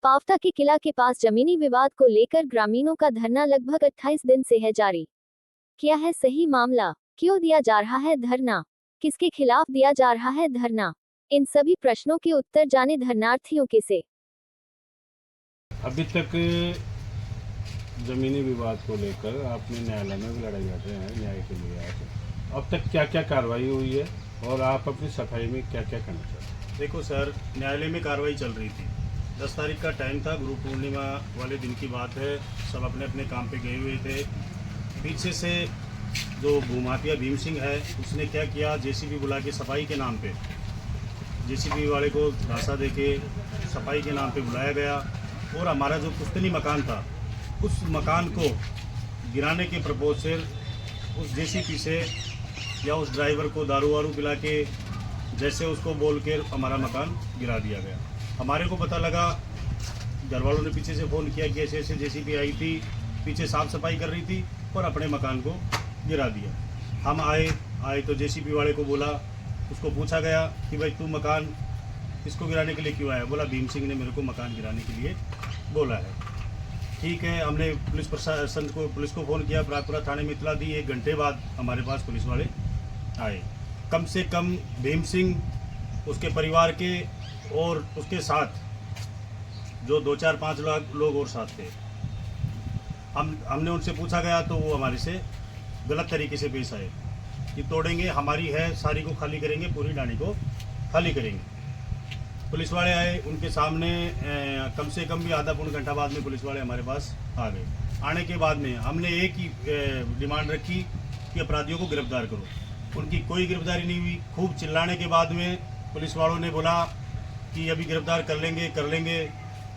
पावटा के किला के पास जमीनी विवाद को लेकर ग्रामीणों का धरना लगभग 28 दिन से है जारी। क्या है सही मामला? क्यों दिया जा रहा है धरना? किसके खिलाफ दिया जा रहा है धरना? इन सभी प्रश्नों के उत्तर जाने धरनार्थियों के से। अभी तक जमीनी विवाद को लेकर आपने न्यायालय में भी लड़ाई लड़ रहे हैं, न्याय के लिए आप अब तक क्या क्या कार्रवाई हुई है और आप अपनी सफाई में क्या क्या करना चाहते हैं? देखो सर, न्यायालय में कार्रवाई चल रही थी। 10 तारीख का टाइम था, गुरु पूर्णिमा वाले दिन की बात है। सब अपने अपने काम पे गए हुए थे। पीछे से जो भूमाफिया भीम सिंह है, उसने क्या किया, जेसीबी बुला के सफाई के नाम पे, जेसीबी वाले को झांसा दे के सफाई के नाम पे बुलाया गया और हमारा जो पुश्तनी मकान था, उस मकान को गिराने के प्रपोज से उस जेसीबी से या उस ड्राइवर को दारू वारू पिला के जैसे उसको बोल के हमारा मकान गिरा दिया गया। हमारे को पता लगा, घर वालों ने पीछे से फ़ोन किया कि ऐसे ऐसे जेसीबी आई थी, पीछे साफ़ सफाई कर रही थी और अपने मकान को गिरा दिया। हम आए तो जेसीबी वाले को बोला, उसको पूछा गया कि भाई तू मकान इसको गिराने के लिए क्यों आया? बोला भीम सिंह ने मेरे को मकान गिराने के लिए बोला है। ठीक है, हमने पुलिस प्रशासन को, पुलिस को फ़ोन किया, प्रागपुरा थाने में इतला दी। 1 घंटे बाद हमारे पास पुलिस वाले आए। कम से कम भीम सिंह, उसके परिवार के और उसके साथ जो 2-4-5 लोग और साथ थे, हमने उनसे पूछा गया तो वो हमारे से गलत तरीके से पेश आए कि तोड़ेंगे, हमारी है, सारी को खाली करेंगे, पूरी डाणी को खाली करेंगे। पुलिस वाले आए, उनके सामने कम से कम भी आधा पौन घंटा बाद में पुलिस वाले हमारे पास आ गए। आने के बाद में हमने एक ही डिमांड रखी कि अपराधियों को गिरफ्तार करो। उनकी कोई गिरफ्तारी नहीं हुई। खूब चिल्लाने के बाद में पुलिस वालों ने बोला कि अभी गिरफ्तार कर लेंगे कर लेंगे।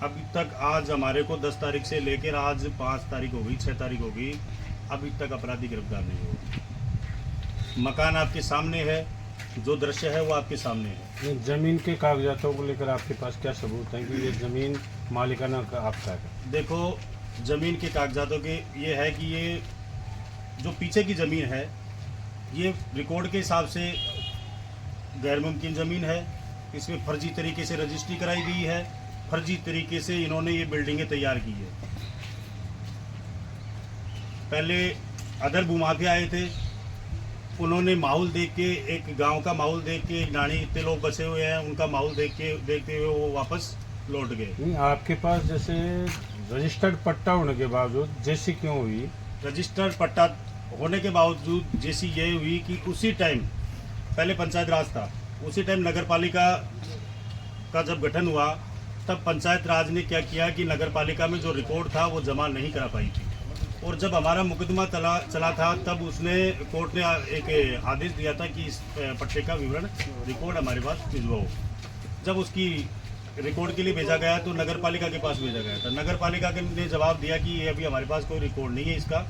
अभी तक आज हमारे को 10 तारीख से लेकर आज 5 तारीख हो गई, 6 तारीख हो गई, अभी तक अपराधी गिरफ्तार नहीं हुआ। मकान आपके सामने है, जो दृश्य है वो आपके सामने है। जमीन के कागजातों को लेकर आपके पास क्या सबूत है कि ये जमीन मालिकाना का आपका है? देखो, जमीन के कागजातों के ये है कि ये जो पीछे की ज़मीन है, ये रिकॉर्ड के हिसाब से गैर मुमकिन ज़मीन है। इसमें फर्जी तरीके से रजिस्ट्री कराई गई है, फर्जी तरीके से इन्होंने ये बिल्डिंगें तैयार की है। पहले अदर भूमाफिया आए थे, उन्होंने माहौल देख के, एक गांव का माहौल देख के, नानी इतने लोग बसे हुए हैं, उनका माहौल देखते हुए वो वापस लौट गए। नहीं, आपके पास जैसे रजिस्टर्ड पट्टा होने के बावजूद जेसी क्यों हुई? रजिस्टर्ड पट्टा होने के बावजूद जैसी ये हुई कि उसी टाइम, पहले पंचायत राज था, उसी टाइम नगर पालिका का जब गठन हुआ, तब पंचायत राज ने क्या किया कि नगर पालिका में जो रिकॉर्ड था वो जमा नहीं करा पाई थी। और जब हमारा मुकदमा चला था, तब उसने, कोर्ट ने एक आदेश दिया था कि इस पट्टे का विवरण, रिकॉर्ड हमारे पास भिजवाओ। जब उसकी रिकॉर्ड के लिए भेजा गया तो नगर पालिका के पास भेजा गया था। नगर पालिका ने जवाब दिया कि ये अभी हमारे पास कोई रिकॉर्ड नहीं है इसका।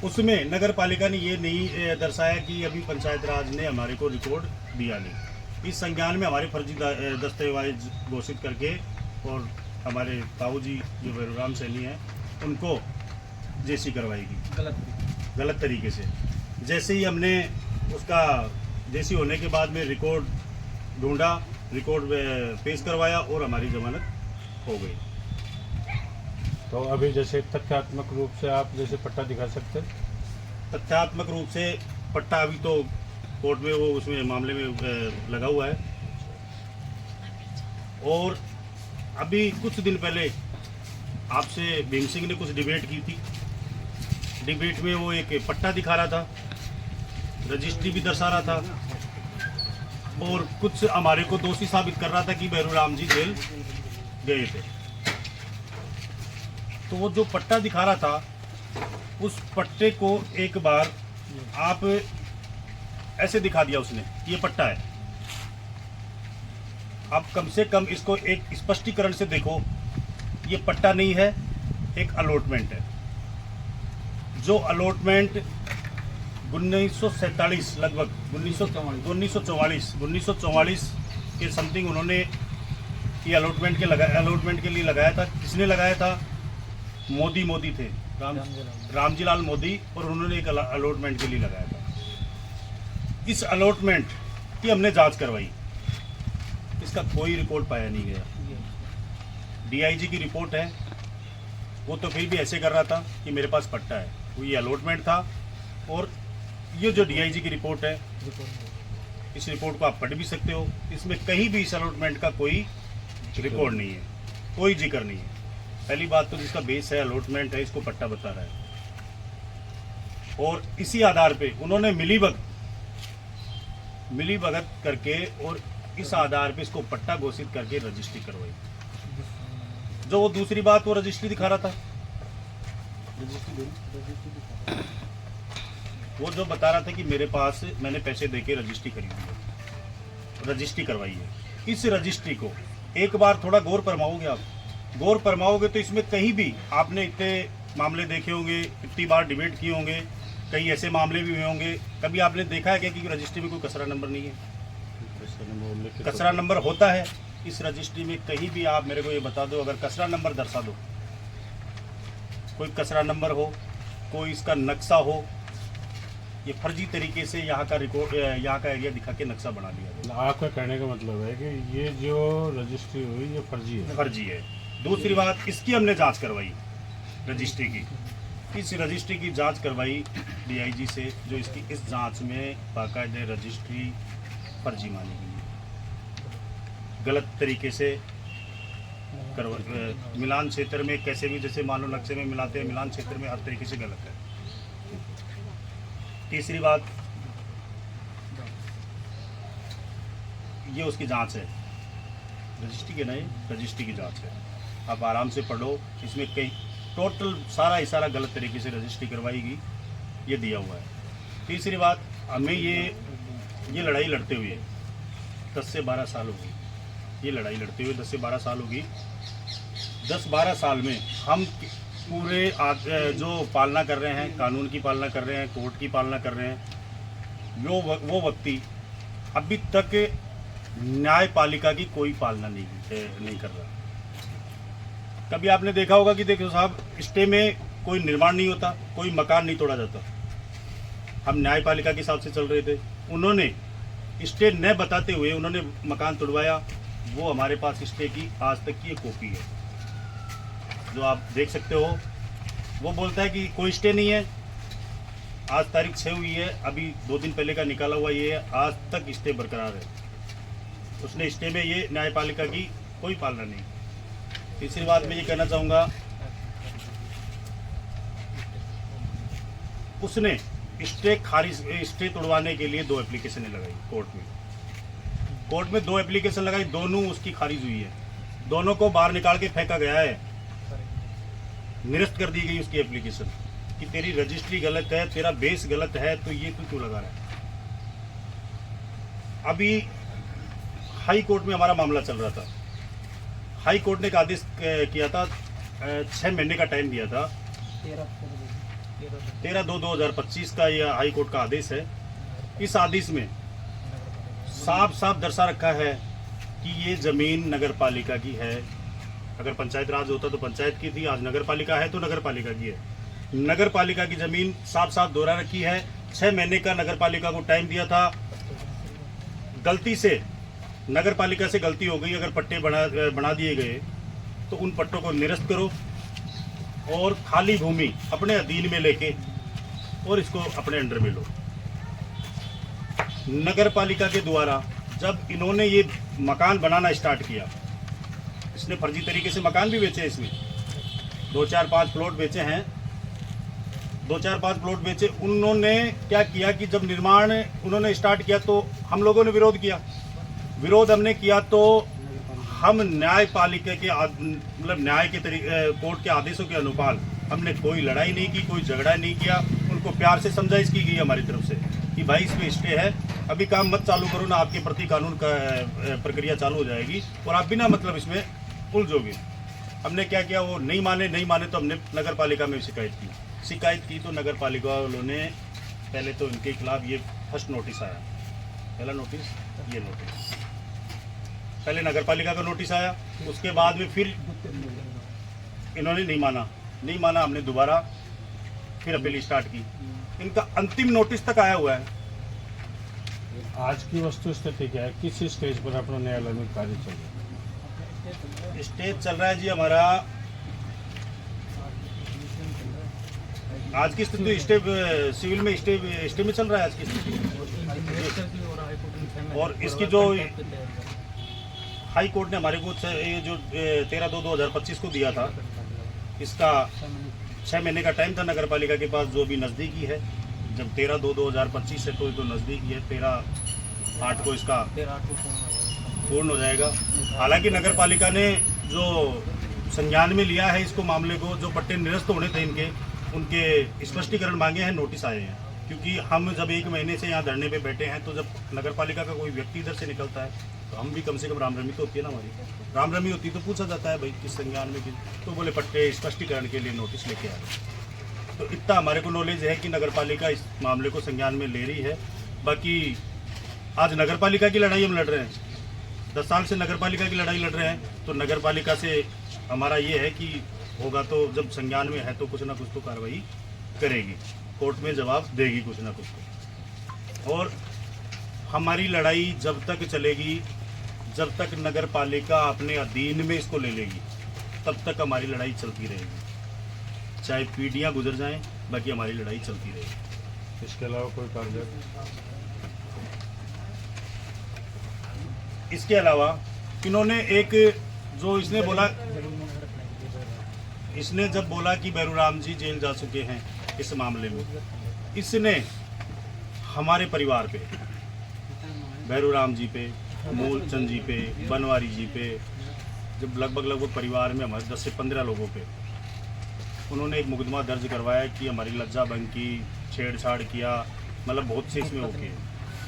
उसमें नगर पालिका ने ये नहीं दर्शाया कि अभी पंचायत राज ने हमारे को रिकॉर्ड दिया नहीं। इस संज्ञान में हमारे फर्जी दस्तावेज घोषित करके और हमारे ताऊजी जो भैरूराम सैनी हैं, उनको जेसी करवाई गई गलत तरीके से। जैसे ही हमने उसका जेसी होने के बाद में रिकॉर्ड ढूंढा, रिकॉर्ड पेश करवाया और हमारी जमानत हो गई। तो अभी जैसे तथ्यात्मक रूप से आप जैसे पट्टा दिखा सकते हैं? तथ्यात्मक रूप से पट्टा अभी तो कोर्ट में, वो उसमें मामले में लगा हुआ है। और अभी कुछ दिन पहले आपसे भीम सिंह ने कुछ डिबेट की थी। डिबेट में वो एक पट्टा दिखा रहा था, रजिस्ट्री भी दर्शा रहा था और कुछ हमारे को दोषी साबित कर रहा था कि भैरूराम जी जेल गए थे। तो वो जो पट्टा दिखा रहा था, उस पट्टे को एक बार आप ऐसे दिखा दिया उसने कि ये पट्टा है। आप कम से कम इसको एक स्पष्टीकरण से देखो, ये पट्टा नहीं है, एक अलॉटमेंट है। जो अलॉटमेंट 1947 लगभग 1944 के समथिंग उन्होंने ये अलॉटमेंट के लिए लगाया था। किसने लगाया था? मोदी थे, रामजी लाल मोदी, और उन्होंने एक अलॉटमेंट के लिए लगाया था। इस अलॉटमेंट की हमने जांच करवाई, इसका कोई रिकॉर्ड पाया नहीं गया। डीआईजी की रिपोर्ट है, वो तो फिर भी ऐसे कर रहा था कि मेरे पास पट्टा है, वो ये अलॉटमेंट था। और ये जो डीआईजी की रिपोर्ट है, इस रिपोर्ट को आप पढ़ भी सकते हो, इसमें कहीं भी इस अलॉटमेंट का कोई रिकॉर्ड नहीं है, कोई जिक्र नहीं है। पहली बात तो जिसका बेस है, अलॉटमेंट है, इसको पट्टा बता रहा है। और इसी आधार पे उन्होंने मिली भगत करके और इस आधार पे इसको पट्टा घोषित करके रजिस्ट्री करवाई। जो वो दूसरी बात, वो रजिस्ट्री दिखा रहा था, वो जो बता रहा था कि मेरे पास मैंने पैसे देके रजिस्ट्री खरीदी है, रजिस्ट्री करवाई है। इस रजिस्ट्री को एक बार थोड़ा गौर फरमाओगे, आप गौर फरमाओगे तो इसमें कहीं भी आपने इतने मामले देखे होंगे, इतनी बार डिबेट किए होंगे, कई ऐसे मामले भी हुए होंगे, कभी आपने देखा है क्या कि रजिस्ट्री में कोई कचरा नंबर नहीं है? कचरा नंबर होता है इस रजिस्ट्री में। कहीं भी आप मेरे को ये बता दो, अगर कचरा नंबर दर्शा दो, कोई कचरा नंबर हो, कोई इसका नक्शा हो, ये फर्जी तरीके से यहाँ का रिकॉर्ड, यहाँ का एरिया दिखा के नक्शा बना लिया गया। आपका कहने का मतलब है कि ये जो रजिस्ट्री हुई ये फर्जी है? फर्जी है। दूसरी बात, इसकी हमने जांच करवाई रजिस्ट्री की, इस रजिस्ट्री की जांच करवाई डीआईजी से, जो इसकी इस जांच में बाकायदे रजिस्ट्री फर्जी मानी गई, गलत तरीके से मिलान क्षेत्र में कैसे भी, जैसे मान लो नक्शे में मिलाते हैं, मिलान क्षेत्र में हर तरीके से गलत है। तीसरी बात, ये उसकी जांच है, रजिस्ट्री की नहीं, रजिस्ट्री की जांच है। आप आराम से पढ़ो, इसमें कई टोटल सारा गलत तरीके से रजिस्ट्री करवाई गई, ये दिया हुआ है। तीसरी बात, हमें ये लड़ाई लड़ते हुए 10 से 12 साल होगी, ये लड़ाई लड़ते हुए 10 से 12 साल होगी। 10-12 साल में हम पूरे जो पालना कर रहे हैं, कानून की पालना कर रहे हैं, कोर्ट की पालना कर रहे हैं, वो व्यक्ति अभी तक न्यायपालिका की कोई पालना नहीं कर रहा। कभी आपने देखा होगा कि देखो साहब, स्टे में कोई निर्माण नहीं होता, कोई मकान नहीं तोड़ा जाता। हम न्यायपालिका के हिसाब से चल रहे थे, उन्होंने स्टे न बताते हुए उन्होंने मकान तोड़वाया। वो हमारे पास स्टे की आज तक की एक कॉपी है, जो आप देख सकते हो। वो बोलता है कि कोई स्टे नहीं है, आज तारीख 6 हुई है, अभी 2 दिन पहले का निकाला हुआ ये है, आज तक स्टे बरकरार है। उसने स्टे में ये न्यायपालिका की कोई पालना नहीं। तीसरी बात मैं ये कहना चाहूँगा, उसने स्टे तोड़वाने के लिए 2 एप्लीकेशन लगाई कोर्ट में 2 एप्लीकेशन लगाई, दोनों उसकी खारिज हुई है। दोनों को बाहर निकाल के फेंका गया है, निरस्त कर दी गई उसकी एप्लीकेशन कि तेरी रजिस्ट्री गलत है, तेरा बेस गलत है, तो ये तू क्यों लगा रहा है। अभी हाई कोर्ट में हमारा मामला चल रहा था, हाई कोर्ट ने एक आदेश किया था, 6 महीने का टाइम दिया था, 13/2/2025 का यह हाई कोर्ट का आदेश है। इस आदेश में साफ दर्शा रखा है कि ये ज़मीन नगर पालिका की है। अगर पंचायत राज होता तो पंचायत की थी, आज नगर पालिका है तो नगर पालिका की है। नगर पालिका की ज़मीन साफ दोहरा रखी है। 6 महीने का नगर पालिका को टाइम दिया था। गलती से नगर पालिका से गलती हो गई, अगर पट्टे बना दिए गए तो उन पट्टों को निरस्त करो और खाली भूमि अपने अधीन में लेके और इसको अपने अंडर में लो। नगर पालिका के द्वारा जब इन्होंने ये मकान बनाना स्टार्ट किया, इसने फर्जी तरीके से मकान भी बेचे, इसमें 2-4-5 प्लॉट बेचे हैं, 2-4-5 प्लॉट बेचे। उन्होंने क्या किया कि जब निर्माण उन्होंने स्टार्ट किया तो हम लोगों ने विरोध हमने किया, तो हम न्यायपालिका के मतलब न्याय के कोर्ट के आदेशों के अनुपाल हमने कोई लड़ाई नहीं की, कोई झगड़ा नहीं किया। उनको प्यार से समझाइश की गई हमारी तरफ से कि भाई इसमें स्टे है, अभी काम मत चालू करो ना, आपके प्रति कानून का प्रक्रिया चालू हो जाएगी और आप बिना मतलब इसमें उलझोगे। हमने क्या किया, वो नहीं माने तो हमने नगर पालिका में शिकायत की तो नगर पालिका वालों ने पहले तो इनके खिलाफ ये फर्स्ट नोटिस आया, पहला नोटिस ये नोटिस, पहले नगर पालिका का नोटिस आया, उसके बाद में फिर इन्होंने नहीं माना, हमने दोबारा फिर अपील स्टार्ट की। इनका अंतिम नोटिस तक आया हुआ है। आज की वस्तु स्थिति क्या है, किस स्टेज पर अपना न्यायालय में कार्य चल रहा है? स्टेज चल रहा है जी हमारा आज की स्थिति सिविल में स्टे में चल रहा है आज की स्थिति। और इसकी जो हाई कोर्ट ने हमारे को ये जो 13/2/2025 को दिया था, इसका 6 महीने का टाइम था नगर पालिका के पास, जो अभी नज़दीकी है। जब 13/2/2025 है तो नज़दीकी है, 13/8 को इसका पूर्ण हो जाएगा। हालांकि नगर पालिका ने जो संज्ञान में लिया है इसको मामले को, जो पट्टे निरस्त होने थे उनके स्पष्टीकरण मांगे हैं, नोटिस आए हैं। क्योंकि हम जब 1 महीने से यहाँ धरने पे बैठे हैं, तो जब नगर पालिका का कोई व्यक्ति इधर से निकलता है तो हम भी कम से कम रामरमी तो होती है ना, हमारी रामरमी होती तो पूछा जाता है भाई किस संज्ञान में, तो बोले पट्टे स्पष्टीकरण के लिए नोटिस लेके आ रहे। तो इतना हमारे को नॉलेज है कि नगर पालिका इस मामले को संज्ञान में ले रही है। बाकी आज नगर पालिका की लड़ाई हम लड़ रहे हैं, 10 साल से नगर पालिका की लड़ाई लड़ रहे हैं। तो नगर पालिका से हमारा ये है कि होगा तो जब संज्ञान में है तो कुछ ना कुछ तो कार्रवाई करेगी, कोर्ट में जवाब देगी कुछ ना कुछ तो। और हमारी लड़ाई जब तक चलेगी, जब तक नगर पालिका अपने अधीन में इसको ले लेगी, तब तक हमारी लड़ाई चलती रहेगी, चाहे पीढ़ियां गुजर जाएं, बाकी हमारी लड़ाई चलती रहेगी। इसके अलावा कोई कागजात? इसके अलावा इन्होंने एक जो इसने जब बोला कि बैरूराम जी जेल जा चुके हैं इस मामले में, इसने हमारे परिवार पे, बैरूराम जी पे, मूलचंद जी पे, बनवारी जी पे, जब लगभग परिवार में हमारे 10 से 15 लोगों पे उन्होंने एक मुकदमा दर्ज करवाया कि हमारी लज्जा भंग की, छेड़छाड़ किया, मतलब बहुत से इसमें होके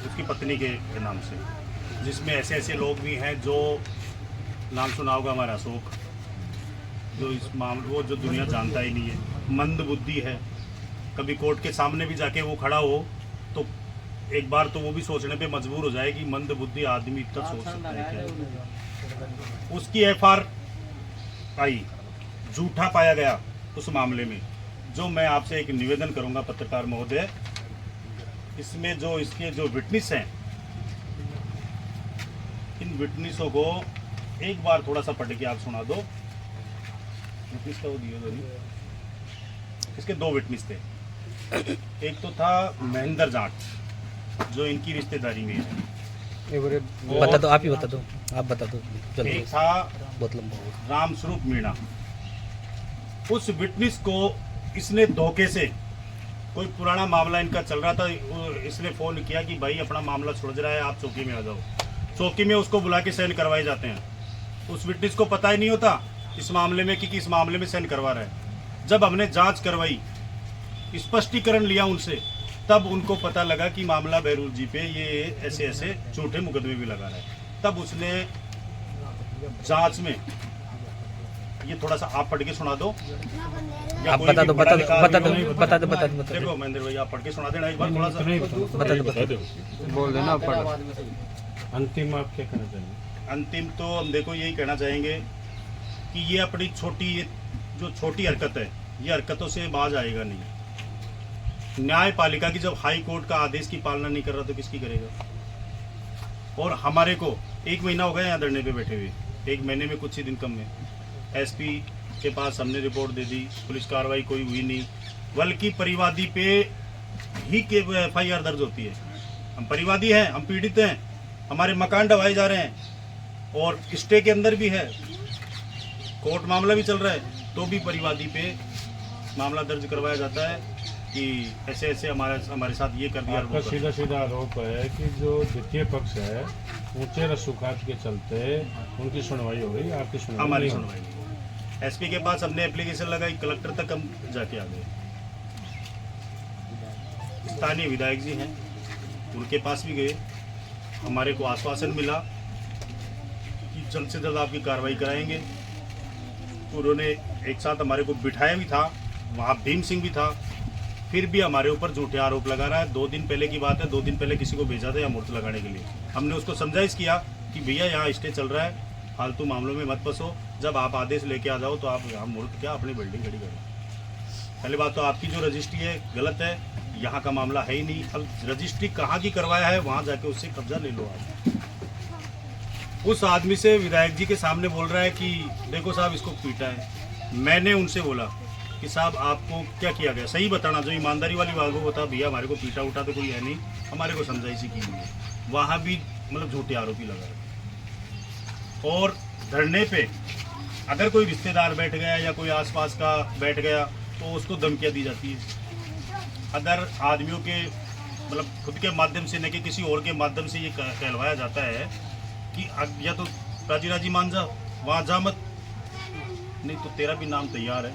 उसकी पत्नी के नाम से, जिसमें ऐसे लोग भी हैं जो नाम सुना होगा हमारा अशोक, जो इस मामले वो जो दुनिया जानता ही नहीं है, मंद बुद्धि है। कभी कोर्ट के सामने भी जाके वो खड़ा हो तो एक बार तो वो भी सोचने पे मजबूर हो जाए कि मंद बुद्धि आदमी इतना सोच सकता है क्या। उसकी FR आई, झूठा पाया गया उस मामले में। जो मैं आपसे एक निवेदन करूंगा पत्रकार महोदय, इसमें जो इसके जो विटनेस हैं, इन विटनेसों को एक बार थोड़ा सा पढ़ के आप सुना दो। विटनेस का वो दियो दो, इसके 2 विटनेस थे। एक तो था महेंद्र जाट, जो इनकी रिश्तेदारी में है, बता दो, आप ही बता दो, आप बता दो। एक था बहुत लंबा होगा। राम स्वरूप मीणा। उस विटनेस को इसने धोखे से, कोई पुराना मामला इनका चल रहा था, इसने फोन किया कि भाई अपना मामला सुलझ रहा है, आप चौकी में आ जाओ। चौकी में उसको बुला के साइन करवाए जाते हैं। उस विटनेस को पता ही नहीं होता इस मामले में कि इस मामले में साइन करवा रहा है। जब हमने जांच करवाई, स्पष्टीकरण लिया उनसे, तब उनको पता लगा कि मामला बैरूल जी पे ये ऐसे झूठे मुकदमे भी लगा रहा है। तब उसने जांच में, ये थोड़ा सा आप पढ़ के सुना दो, या आप कोई बता भी दो, बड़ा बता दो, अधिकारी बता दो, हो, बता दो, बता दो। देखो महेंद्र भाई, आप पढ़ के सुना देना एक बार थोड़ा सा। बता दो, बता दो। बोल देना आप पढ़। अंतिम आप क्या कहना चाहेंगे? अंतिम तो हम देखो यही कहना चाहेंगे कि ये अपनी छोटी हरकत है, ये हरकतों से बाज आएगा नहीं। न्यायपालिका की जब हाई कोर्ट का आदेश की पालना नहीं कर रहा तो किसकी करेगा। और हमारे को 1 महीना हो गया यहाँ धरने पे बैठे हुए, 1 महीने में कुछ ही दिन कम में SP के पास हमने रिपोर्ट दे दी, पुलिस कार्रवाई कोई हुई नहीं, बल्कि परिवादी पे ही के FIR दर्ज होती है। हम परिवादी हैं, हम पीड़ित हैं, हमारे मकान ढवाए जा रहे हैं और स्टे के अंदर भी है, कोर्ट मामला भी चल रहा है, तो भी परिवादी पे मामला दर्ज करवाया जाता है कि ऐसे हमारे साथ ये कर दिया। आपका सीधा आरोप है कि जो द्वितीय पक्ष है, ऊंचे रसूखात के चलते उनकी सुनवाई हो गई, आपकी सुनवाई हमारी नहीं हुई। सुनवाई नहीं। SP के पास हमने एप्लीकेशन लगाई, कलेक्टर तक हम जाके आ गए। स्थानीय विधायक जी हैं, उनके पास भी गए, हमारे को आश्वासन मिला कि जल्द से जल्द आपकी कार्रवाई कराएंगे। उन्होंने एक साथ हमारे को बिठाया भी था, वहाँ भीम सिंह भी था, फिर भी हमारे ऊपर झूठे आरोप लगा रहा है। 2 दिन पहले की बात है, 2 दिन पहले किसी को भेजा था यहाँ मूर्त लगाने के लिए। हमने उसको समझाइश किया कि भैया यहाँ स्टे चल रहा है, फालतू मामलों में मत फंसो, जब आप आदेश लेके आ जाओ तो आप यहाँ मूर्त क्या अपनी बिल्डिंग खड़ी करो। पहली बात तो आपकी जो रजिस्ट्री है गलत है, यहाँ का मामला है ही नहीं। अब रजिस्ट्री कहाँ की करवाया है, वहाँ जाके उससे कब्जा ले लो आप। उस आदमी से विधायक जी के सामने बोल रहा है कि देखो साहब इसको पीटा है। मैंने उनसे बोला कि साहब आपको क्या किया गया, सही बताना, जो ईमानदारी वाली बात को बता। भैया हमारे को पीटा उठा तो कोई है नहीं, हमारे को समझाइशी की हुई है। वहाँ भी मतलब झूठे आरोपी लगा रहे। और धरने पे अगर कोई रिश्तेदार बैठ गया या कोई आसपास का बैठ गया तो उसको धमकियाँ दी जाती है। अगर आदमियों के मतलब खुद के माध्यम से न कि किसी और के माध्यम से ये कहलवाया जाता है कि या तो राजी राजी मान जा, वहाँ जा मत, नहीं तो तेरा भी नाम तैयार है।